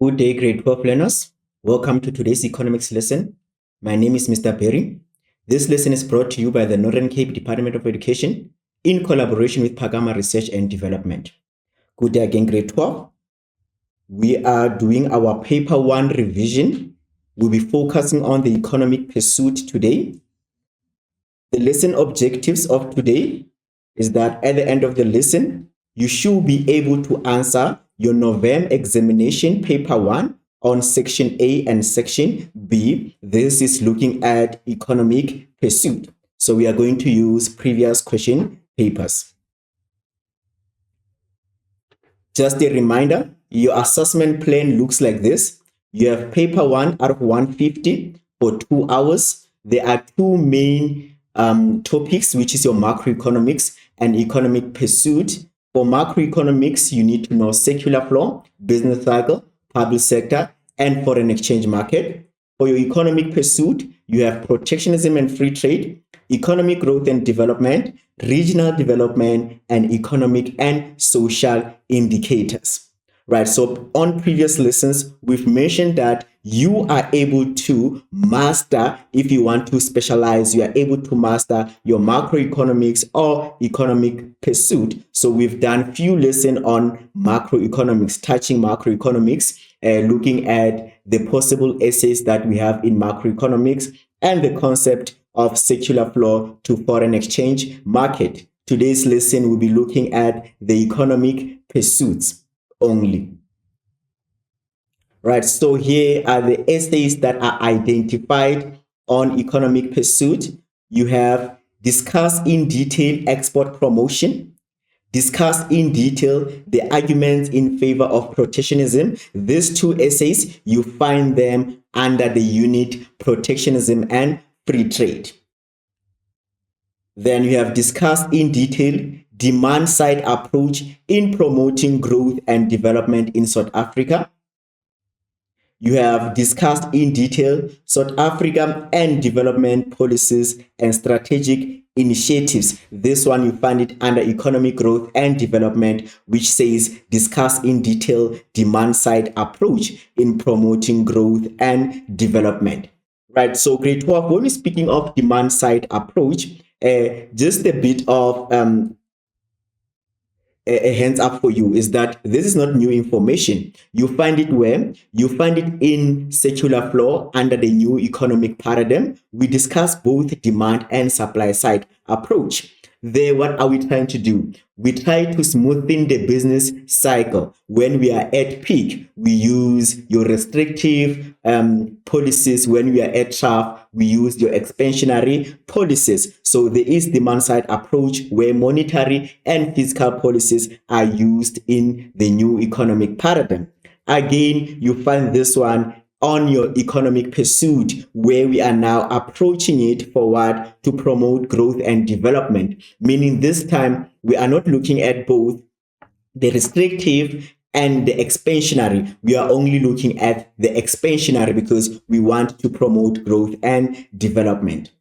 Good day, grade 12 learners. Welcome to today's economics lesson. My name is Mr. Berry. This lesson is brought to you by the Northern Cape Department of Education in collaboration with Pagama Research and Development. Good day again, grade 12. We are doing our paper 1 revision. We'll be focusing on the economic pursuit today. The lesson objectives of today is that at the end of the lesson, you should be able to answer your November examination paper 1 on section A and section B. This is looking at economic pursuit. So we are going to use previous question papers. Just a reminder, your assessment plan looks like this. You have paper 1 out of 150 for 2 hours. There are two main topics, which is your macroeconomics and economic pursuit. For macroeconomics, you need to know secular flow, business cycle, public sector, and foreign exchange market. For your economic pursuit, you have protectionism and free trade, economic growth and development, regional development, and economic and social indicators. Right, so on previous lessons, we've mentioned that you are able to master, if you want to specialize, you are able to master your macroeconomics or economic pursuit. So we've done few lessons on macroeconomics, touching macroeconomics, looking at the possible essays that we have in macroeconomics and the concept of secular flow to foreign exchange market. Today's lesson will be looking at the economic pursuits only. Right, so here are the essays that are identified on economic pursuit. You have discuss in detail export promotion, discuss in detail the arguments in favor of protectionism. These two essays, you find them under the unit protectionism and free trade. Then you have discussed in detail demand side approach in promoting growth and development in South Africa. You have discussed in detail South Africa and development policies and strategic initiatives. This one you find it under economic growth and development, which says discuss in detail demand side approach in promoting growth and development. Right, so grade 12, when we're speaking of demand side approach, just a bit of a hands up for you is that this is not new information. You find it where? You find it in secular flow under the new economic paradigm. We discuss both demand and supply side approach. There, what are we trying to do? We try to smoothen the business cycle. When we are at peak, we use your restrictive policies. When we are at trough, we use your expansionary policies. So there is demand side approach where monetary and fiscal policies are used in the new economic paradigm. Again, you find this one on your economic pursuit, where we are now approaching it forward to promote growth and development, meaning this time we are not looking at both the restrictive and the expansionary. We are only looking at the expansionary because we want to promote growth and development.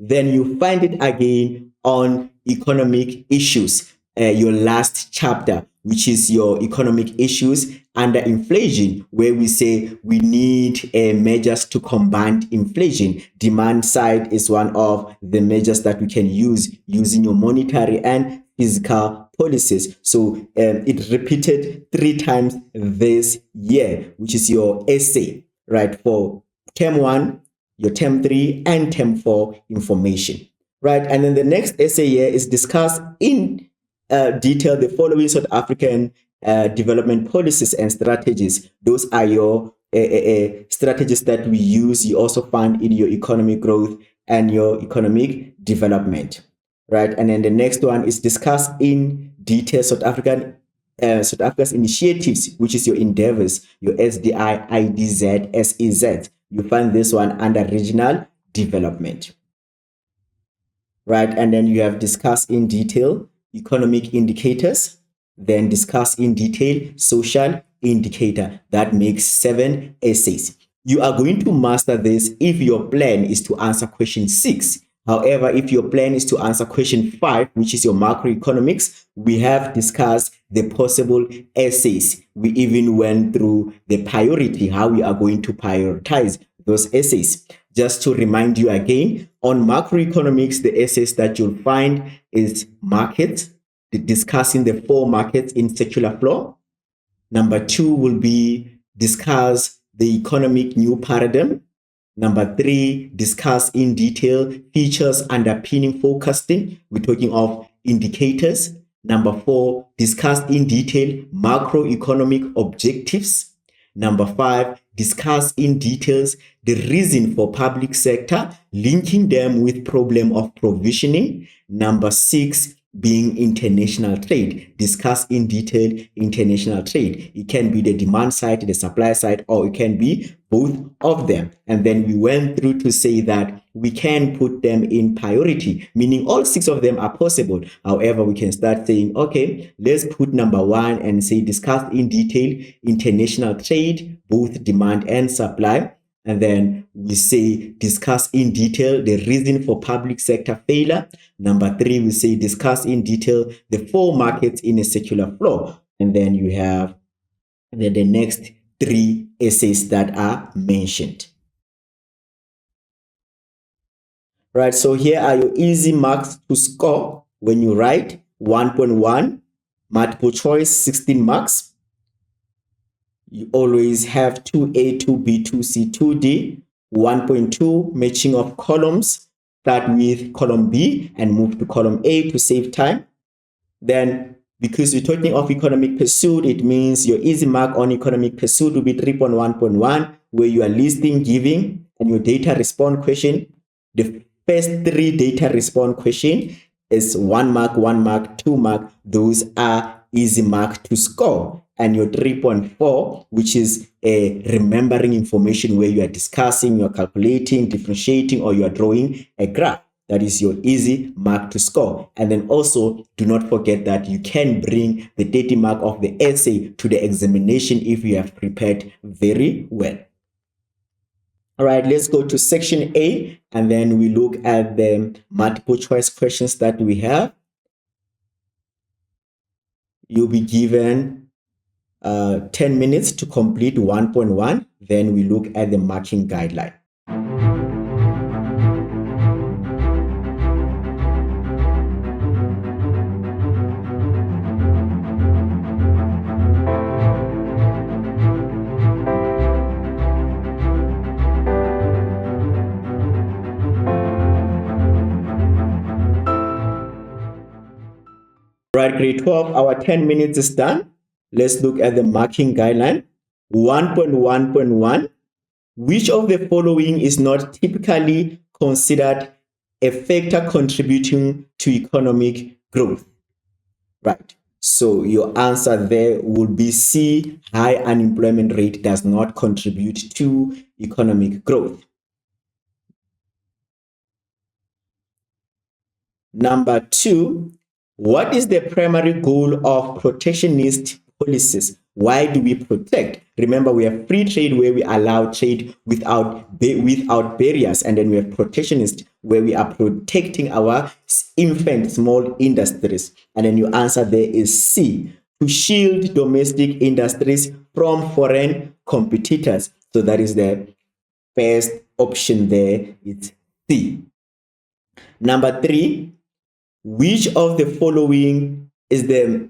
Then you find it again on economic issues, your last chapter, which is your economic issues under inflation, where we say we need measures to combat inflation. Demand side is one of the measures that we can use using your monetary and fiscal policies. So it repeated 3 times this year, which is your essay, right, for term 1, your term 3, and term 4 information, right? And then the next essay here is discuss in detail the following South African development policies and strategies. Those are your strategies that we use. You also find in your economic growth and your economic development, right? And then the next one is discuss in detail South Africa's initiatives, which is your endeavors, your SDI, IDZ, SEZ. You find this one under regional development, right? And then you have discussed in detail economic indicators, then discuss in detail social indicator. That makes 7 essays. You are going to master this if your plan is to answer question 6 However, if your plan is to answer question 5, which is your macroeconomics, we have discussed the possible essays. We even went through the priority, how we are going to prioritize those essays. Just to remind you again, on macroeconomics, the essays that you'll find is markets, discussing the 4 markets in secular flow. Number 2 will be discuss the economic new paradigm. Number 3, discuss in detail features underpinning forecasting. We're talking of indicators. Number 4, discuss in detail macroeconomic objectives. Number 5, discuss in details the reason for public sector, linking them with problem of provisioning. Number 6, being international trade. Discuss in detail international trade. It can be the demand side, the supply side, or it can be both of them. And then we went through to say that we can put them in priority, meaning all 6 of them are possible. However, we can start saying, okay, let's put number 1 and say discuss in detail international trade, both demand and supply. And then we say discuss in detail the reason for public sector failure. Number 3, we say discuss in detail the 4 markets in a secular flow. And then you have the next 3 essays that are mentioned. Right, so here are your easy marks to score when you write. 1.1, multiple choice, 16 marks. You always have 2A, 2B, 2C, 2D. 1.2, matching of columns. Start with column B and move to column A to save time. Then, because we're talking of economic pursuit, it means your easy mark on economic pursuit will be 3.1.1, where you are listing, giving, and your data respond question. The first 3 data respond question is 1 mark, 1 mark, 2 mark. Those are easy mark to score. And your 3.4, which is a remembering information where you are discussing, you are calculating, differentiating, or you are drawing a graph. That is your easy mark to score. And then also do not forget that you can bring the 30 mark of the essay to the examination if you have prepared very well. All right, let's go to section A, and then we look at the multiple choice questions that we have. You'll be given 10 minutes to complete 1.1. Then we look at the marking guideline. Right, grade 12, our 10 minutes is done. Let's look at the marking guideline. 1.1.1, which of the following is not typically considered a factor contributing to economic growth? Right, so your answer there would be C, high unemployment rate does not contribute to economic growth. Number 2, what is the primary goal of protectionist policies? Why do we protect? Remember, we have free trade where we allow trade without barriers, and then we have protectionist where we are protecting our infant small industries. And then your answer there is C, to shield domestic industries from foreign competitors. So that is the first option there. It's C. Number 3, which of the following is a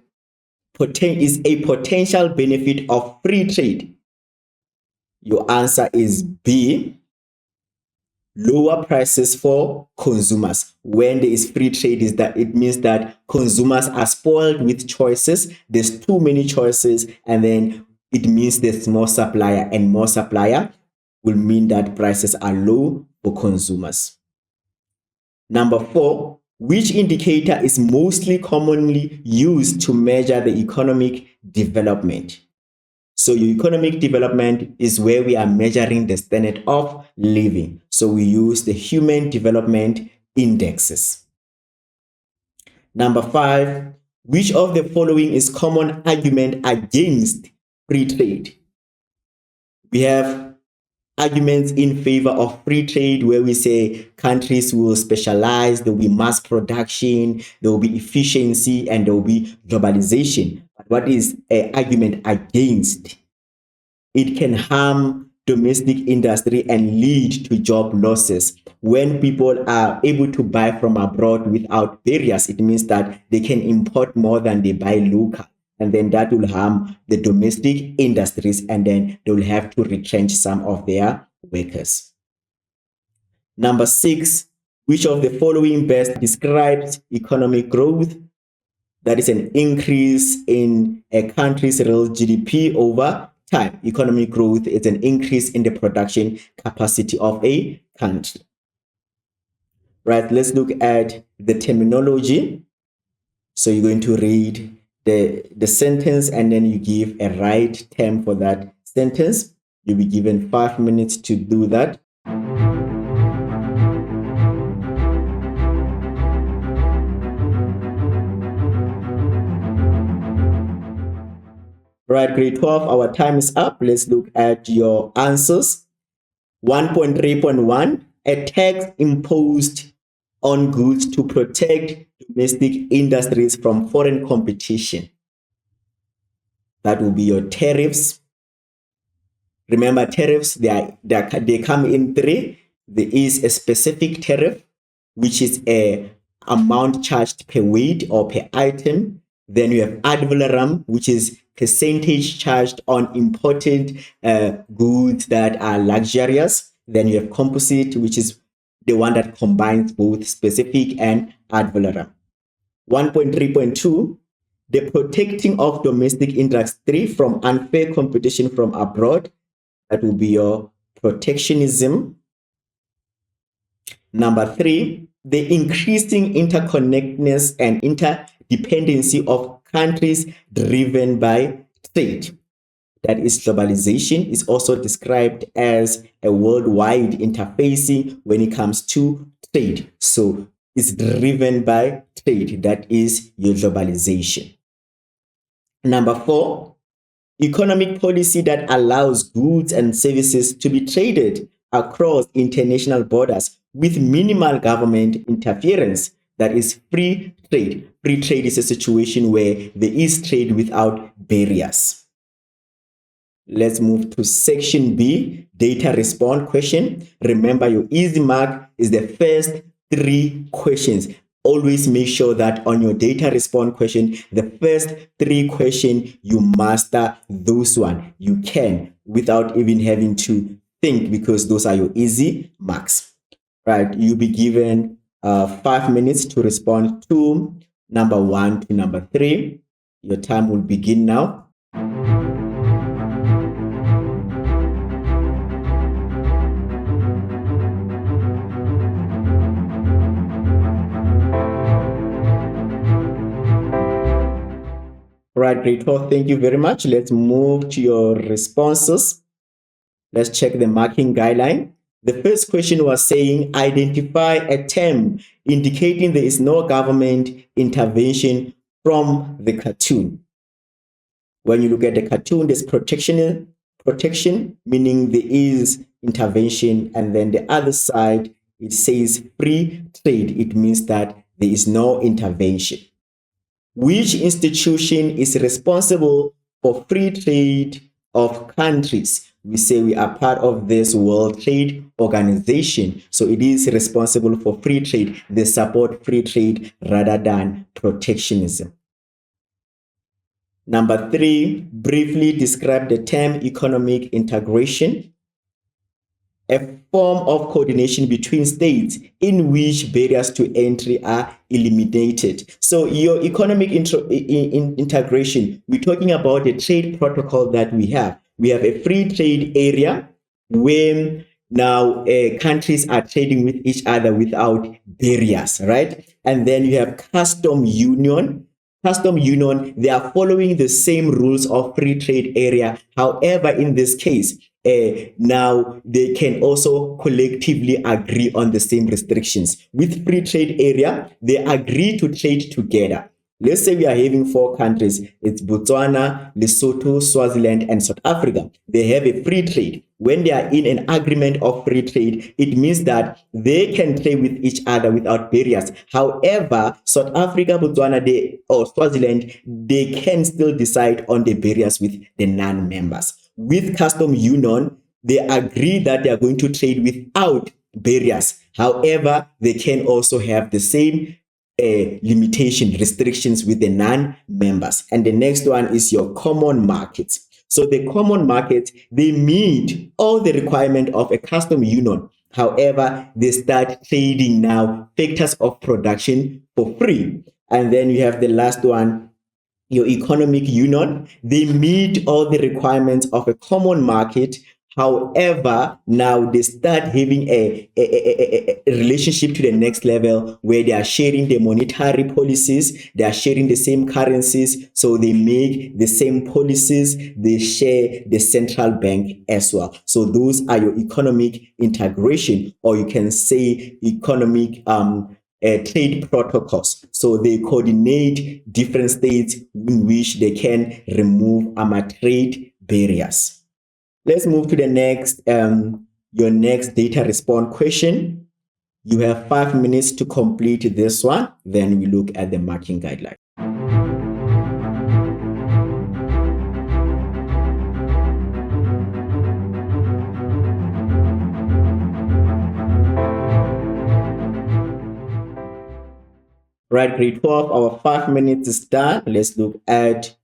potential benefit of free trade? Your answer is B, lower prices for consumers. When there is free trade, is that it means that consumers are spoiled with choices. There's too many choices, and then it means there's more supplier, and more supplier will mean that prices are low for consumers. Number 4, which indicator is mostly commonly used to measure the economic development? So your economic development is where we are measuring the standard of living. So we use the human development indexes. Number 5, which of the following is common argument against free trade? We have arguments in favor of free trade, where we say countries will specialize, there will be mass production, there will be efficiency, and there will be globalization. But what is an argument against? It can harm domestic industry and lead to job losses. When people are able to buy from abroad without barriers, it means that they can import more than they buy local. And then that will harm the domestic industries, and then they will have to retrench some of their workers. Number 6, which of the following best describes economic growth? That is an increase in a country's real GDP over time. Economic growth is an increase in the production capacity of a country. Right, let's look at the terminology. So you're going to read the sentence, and then you give a right term for that sentence. You'll be given 5 minutes to do that. Right, grade 12, our time is up. Let's look at your answers. 1.3.1, a tax imposed on goods to protect domestic industries from foreign competition. That will be your tariffs. Remember, tariffs, they come in 3. There is a specific tariff, which is a amount charged per weight or per item. Then you have ad valorem, which is percentage charged on imported goods that are luxurious. Then you have composite, which is the one that combines both specific and ad valorem. 1.3.2, the protecting of domestic industry from unfair competition from abroad. That will be your protectionism. Number 3, the increasing interconnectedness and interdependency of countries driven by trade. That is globalization. Is also described as a worldwide interfacing when it comes to trade. So it's driven by trade. That is your globalization. Number 4, economic policy that allows goods and services to be traded across international borders with minimal government interference. That is free trade. Free trade is a situation where there is trade without barriers. Let's move to section B, data response question. Remember, your easy mark is the first 3 questions. Always make sure that on your data response question, the first 3 questions, you master those one. You can without even having to think, because those are your easy marks. Right, you'll be given 5 minutes to respond to number 1 to number 3. Your time will begin now. Right, grade 12, thank you very much. Let's move to your responses. Let's check the marking guideline. The first question was saying, identify a term indicating there is no government intervention from the cartoon. When you look at the cartoon, there's protection, meaning there is intervention, and then the other side, it says free trade. It means that there is no intervention. Which institution is responsible for free trade of countries? We say we are part of this World Trade Organization. So it is responsible for free trade. They support free trade rather than protectionism. Number 3, briefly describe the term economic integration. A form of coordination between states in which barriers to entry are eliminated. So your economic integration, we're talking about the trade protocol that we have. We have a free trade area where now countries are trading with each other without barriers, right? And then you have custom union. Custom union, they are following the same rules of free trade area. However, in this case, now they can also collectively agree on the same restrictions. With free trade area, they agree to trade together. Let's say we are having 4 countries. It's Botswana, Lesotho, Swaziland, and South Africa. They have a free trade. when they are in an agreement of free trade, it means that they can trade with each other without barriers. However, South Africa, Botswana, or Swaziland, they can still decide on the barriers with the non-members. With custom union, they agree that they are going to trade without barriers. However, they can also have the same limitation restrictions with the non-members. And the next one is your common markets. So the common market, they meet all the requirement of a custom union. However, they start trading now factors of production for free. And then you have the last one, your economic union. They meet all the requirements of a common market. However, now they start having a relationship to the next level where they are sharing the monetary policies, they are sharing the same currencies, so they make the same policies, they share the central bank as well. So those are your economic integration, or you can say economic trade protocols. So they coordinate different states in which they can remove trade barriers. Let's move to the next, your next data response question. You have 5 minutes to complete this one. Then we look at the marking guideline. Right, grade 12, our 5 minutes is done. Let's look at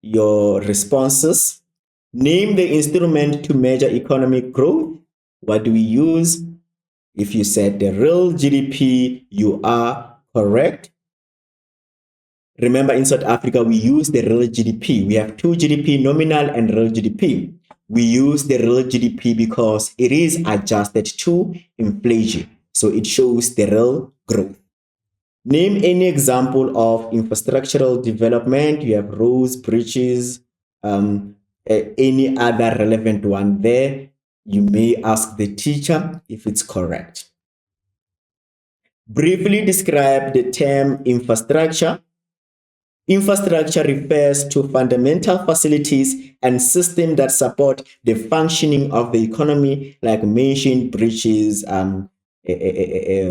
your responses. Name the instrument to measure economic growth. What do we use? If you said the real GDP, you are correct. Remember, in South Africa, we use the real GDP. We have two GDP, nominal and real GDP. We use the real GDP because it is adjusted to inflation. So it shows the real growth. Name any example of infrastructural development. You have roads, bridges, any other relevant one there. You may ask the teacher if it's correct. Briefly describe the term infrastructure. Infrastructure refers to fundamental facilities and systems that support the functioning of the economy, like mentioned bridges,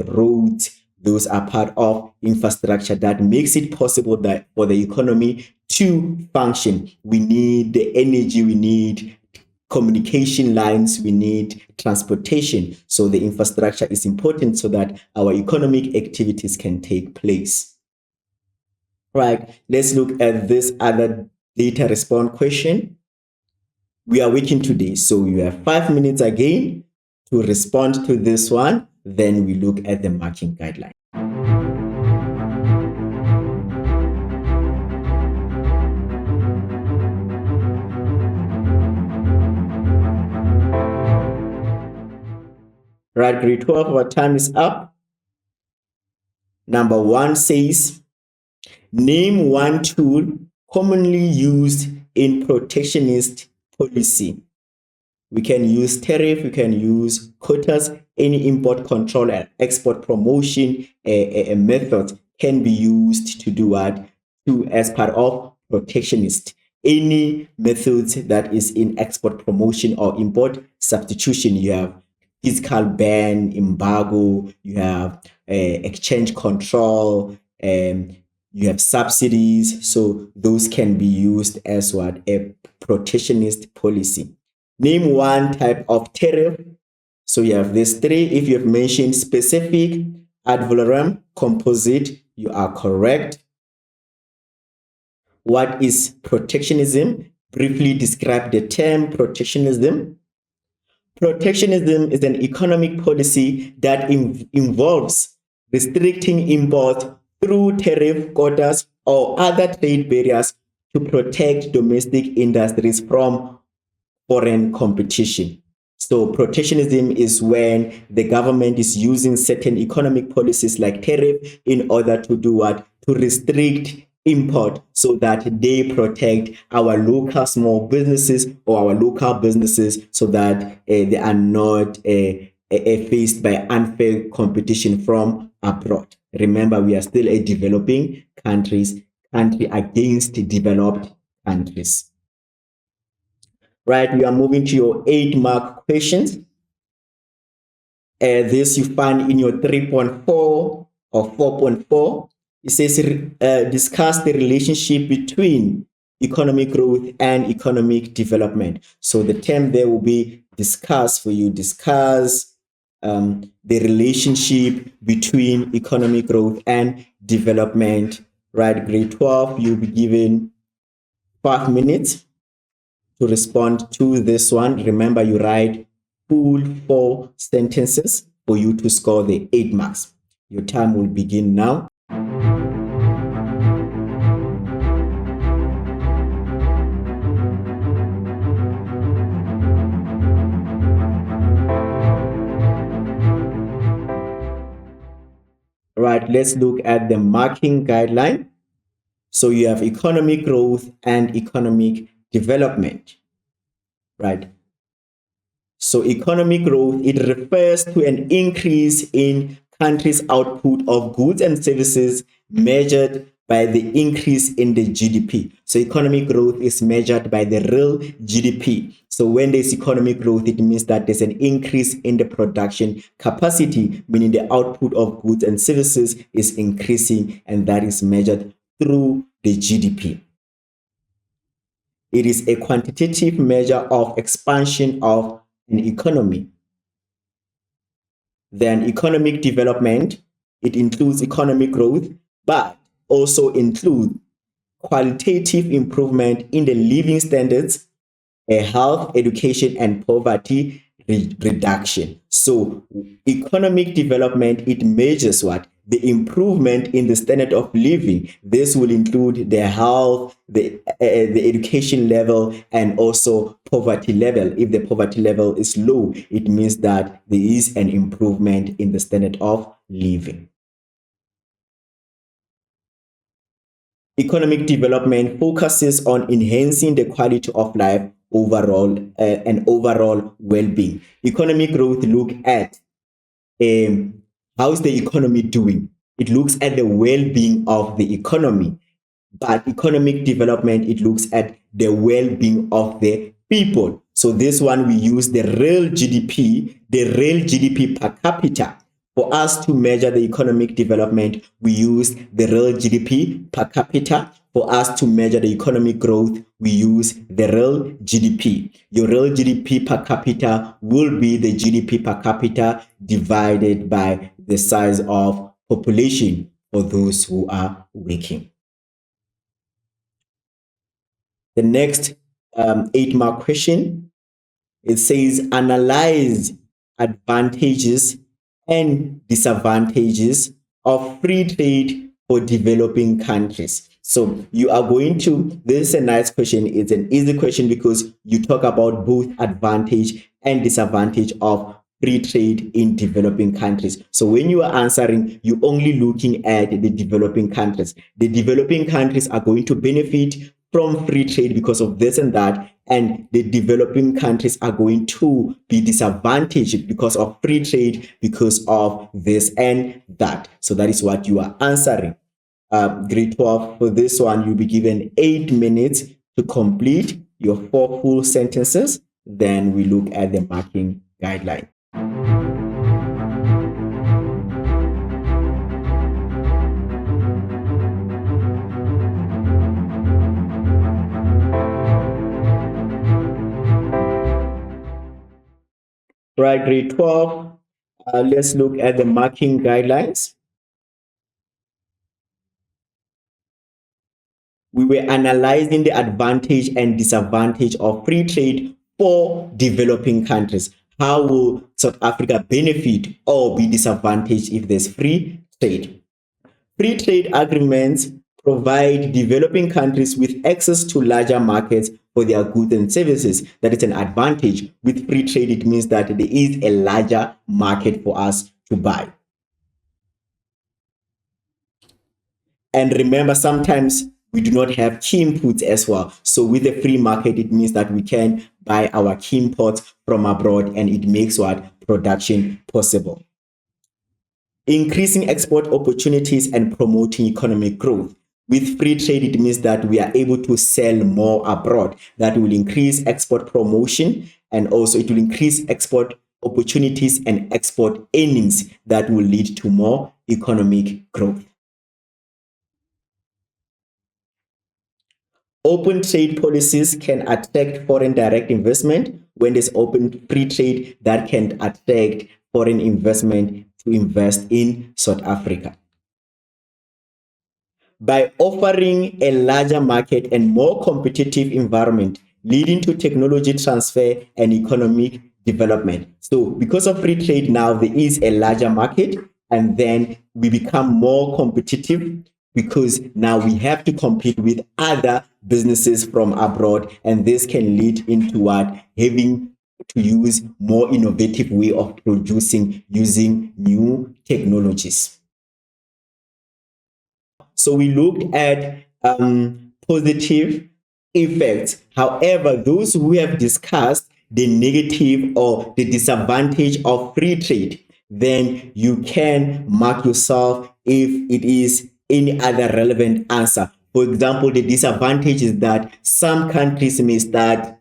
roads. Those are part of infrastructure that makes it possible that for the economy to function. We need the energy, we need communication lines, we need transportation. So the infrastructure is important so that our economic activities can take place. Right, let's look at this other data response question. We are working today, so you have 5 minutes again to respond to this one. Then we look at the marking guideline. Right, grade 12, our time is up. Number 1 says, name one tool commonly used in protectionist policy. We can use tariff, we can use quotas, any import control and export promotion a method can be used to do what? To as part of protectionist. Any methods that is in export promotion or import substitution, you have fiscal ban, embargo, you have exchange control, you have subsidies. So those can be used as what? A protectionist policy. Name one type of tariff. So you have these three. If you have mentioned specific, ad valorem, composite, you are correct. What is protectionism? Briefly describe the term protectionism. Protectionism is an economic policy that involves restricting imports through tariff quotas or other trade barriers to protect domestic industries from foreign competition. So protectionism is when the government is using certain economic policies like tariff in order to do what? To restrict import so that they protect our local small businesses or our local businesses so that they are not faced by unfair competition from abroad. Remember, we are still a developing country against developed countries. Right, we are moving to your 8-mark questions. This you find in your 3.4 or 4.4. It says discuss the relationship between economic growth and economic development. So the term there will be discuss for you. Discuss the relationship between economic growth and development. Right, grade 12, you'll be given 5 minutes to respond to this one. Remember, you write full 4 sentences for you to score the 8 marks. Your time will begin now. Right, let's look at the marking guideline. So you have economic growth and economic development. Right. So economic growth, it refers to an increase in countries' output of goods and services measured by the increase in the GDP. So economic growth is measured by the real GDP. So when there's economic growth, it means that there's an increase in the production capacity, meaning the output of goods and services is increasing, and that is measured through the GDP. It is a quantitative measure of expansion of an economy. Then economic development, it includes economic growth, but also includes qualitative improvement in the living standards, health, education, and poverty reduction. So economic development, it measures what? The improvement in the standard of living. This will include the health, the education level, and also poverty level. If the poverty level is low, it means that there is an improvement in the standard of living. Economic development focuses on enhancing the quality of life overall and overall well-being. Economic growth look at how's the economy doing. It looks at the well-being of the economy. But economic development, it looks at the well-being of the people. So this one, we use the real GDP per capita. For us to measure the economic development, we use the real GDP per capita. For us to measure the economic growth, we use the real GDP. Your real GDP per capita will be the GDP per capita divided by the size of population for those who are working. The next 8-mark question, it says analyze advantages and disadvantages of free trade for developing countries. So you are going to, this is a nice question. It's an easy question because you talk about both advantage and disadvantage of free trade in developing countries. So when you are answering, you're only looking at the developing countries. The developing countries are going to benefit from free trade because of this and that, and the developing countries are going to be disadvantaged because of free trade, because of this and that. So that is what you are answering. Grade 12, for this one, you'll be given 8 minutes to complete your 4 full sentences. Then we look at the marking guideline. Right, grade 12, let's look at the marking guidelines. We were analyzing the advantage and disadvantage of free trade for developing countries. How will South Africa benefit or be disadvantaged if there's free trade? Free trade agreements provide developing countries with access to larger markets for their goods and services. That is an advantage. With free trade, it means that there is a larger market for us to buy. And remember, sometimes we do not have key inputs as well. So with a free market, it means that we can buy our key imports from abroad, and it makes what? Production possible. Increasing export opportunities and promoting economic growth. With free trade, it means that we are able to sell more abroad. That will increase export promotion, and also it will increase export opportunities and export earnings that will lead to more economic growth. Open trade policies can attract foreign direct investment. When there's open free trade, that can attract foreign investment to invest in South Africa. By offering a larger market and more competitive environment, leading to technology transfer and economic development. So because of free trade now, there is a larger market, and then we become more competitive because now we have to compete with other businesses from abroad, and this can lead into what having to use more innovative way of producing using new technologies. So we looked at positive effects. However, those who have discussed the negative or the disadvantage of free trade, then you can mark yourself if it is any other relevant answer. For example, the disadvantage is that some countries may start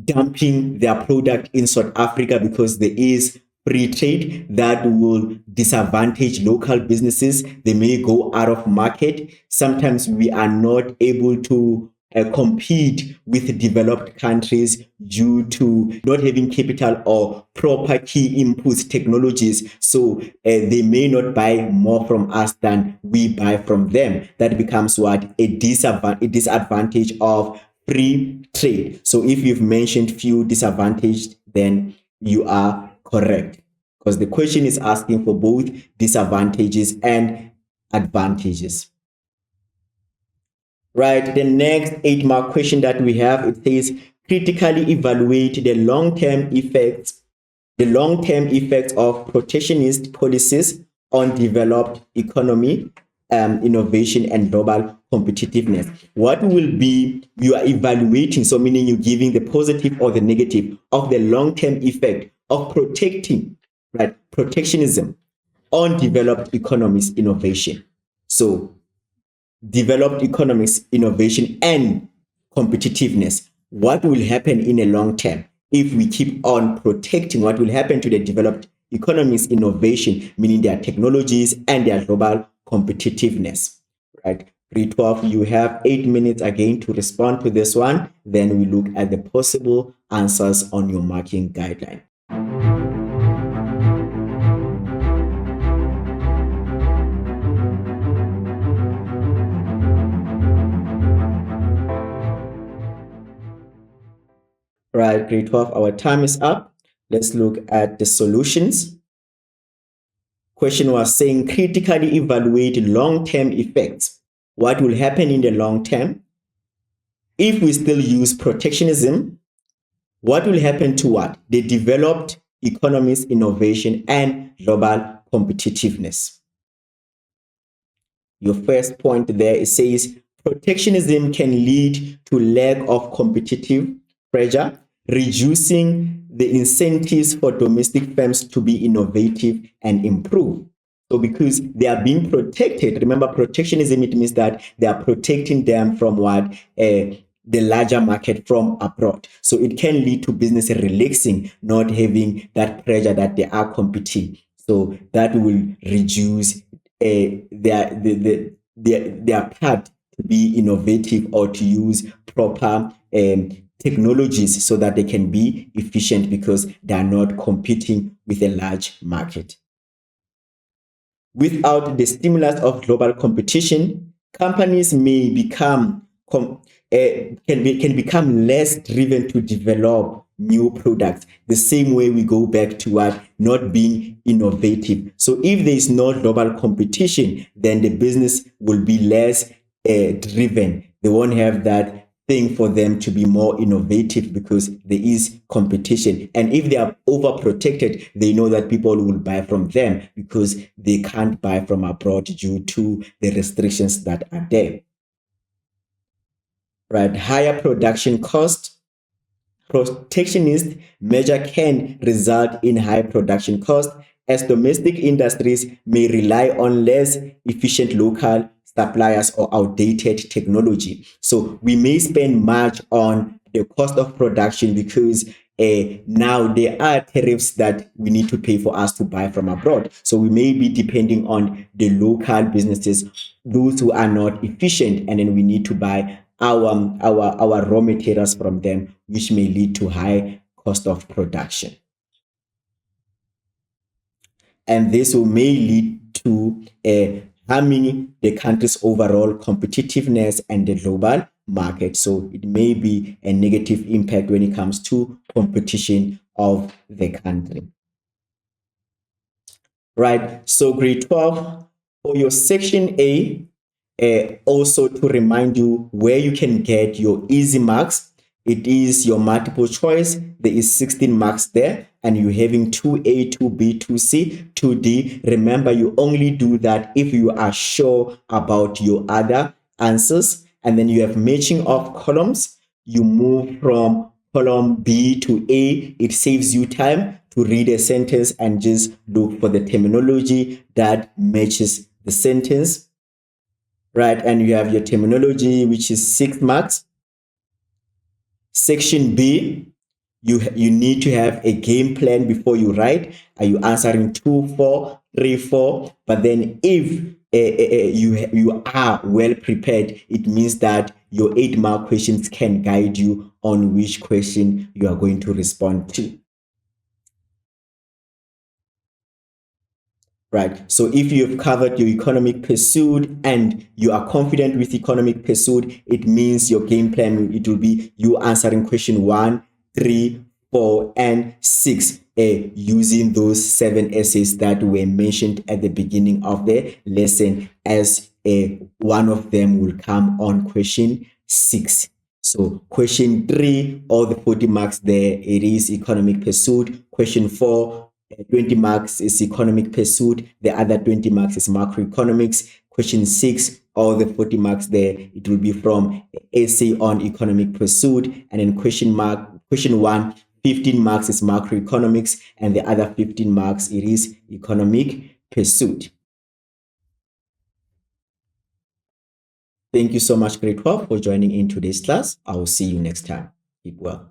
dumping their product in South Africa because there is free trade that will disadvantage local businesses. They may go out of market. Sometimes we are not able to compete with developed countries due to not having capital or proper key inputs technologies. So they may not buy more from us than we buy from them. That becomes what a disadvantage of free trade. So if you've mentioned few disadvantaged, then you are correct, because the question is asking for both disadvantages and advantages. Right, the next 8 mark question that we have, it says critically evaluate the long-term effects of protectionist policies on developed economy, innovation, and global competitiveness. What will be you are evaluating, so meaning you're giving the positive or the negative of the long-term effect of protectionism on developed economies, innovation. So developed economics, innovation, and competitiveness. What will happen in a long term if we keep on protecting? What will happen to the developed economies, innovation, meaning their technologies and their global competitiveness? Right. 312, you have 8 minutes again to respond to this one. Then we look at the possible answers on your marking guideline. Right, grade 12, our time is up. Let's look at the solutions. Question was saying critically evaluate long-term effects. What will happen in the long term if we still use protectionism? What will happen to what? The developed economies, innovation, and global competitiveness. Your first point there, it says protectionism can lead to lack of competitive pressure, reducing the incentives for domestic firms to be innovative and improve. So because they are being protected, remember protectionism, it means that they are protecting them from what? The larger market from abroad. So it can lead to business relaxing, not having that pressure that they are competing. So that will reduce their part to be innovative or to use proper technologies so that they can be efficient because they are not competing with a large market. Without the stimulus of global competition, companies may become can become less driven to develop new products. The same way we go back to what not being innovative. So if there is no global competition, then the business will be less driven. They won't have that thing for them to be more innovative because there is competition. And if they are overprotected, they know that people will buy from them because they can't buy from abroad due to the restrictions that are there. Right, higher production cost. Protectionist measure can result in high production cost as domestic industries may rely on less efficient local suppliers or outdated technology. So we may spend much on the cost of production because now there are tariffs that we need to pay for us to buy from abroad. So we may be depending on the local businesses, those who are not efficient, and then we need to buy our raw materials from them, which may lead to high cost of production. And this will may lead to harming the country's overall competitiveness and the global market. So it may be a negative impact when it comes to competition of the country. Right. So grade 12 for your section A, also to remind you where you can get your easy marks. It is your multiple choice. There is 16 marks there, and you're having 2A, 2B, 2C, 2D. Remember, you only do that if you are sure about your other answers. And then you have matching of columns. You move from column B to A. It saves you time to read a sentence and just look for the terminology that matches the sentence, right? And you have your terminology, which is 6 marks. Section B, you need to have a game plan before you write. Are you answering 2, 4, 3, 4? But then if you are well prepared, it means that your 8-mark questions can guide you on which question you are going to respond to. Right. So if you've covered your economic pursuit and you are confident with economic pursuit, it means your game plan, it will be you answering question 1, 3, 4, and 6, using those 7 essays that were mentioned at the beginning of the lesson, as one of them will come on question 6. So question 3, all the 40 marks there, it is economic pursuit. Question 4, 20 marks is economic pursuit. The other 20 marks is macroeconomics. Question 6, all the 40 marks there, it will be from essay on economic pursuit. And then question 1, 15 marks is macroeconomics, and the other 15 marks, it is economic pursuit. Thank you so much, grade 12, for joining in today's class. I will see you next time. Keep well.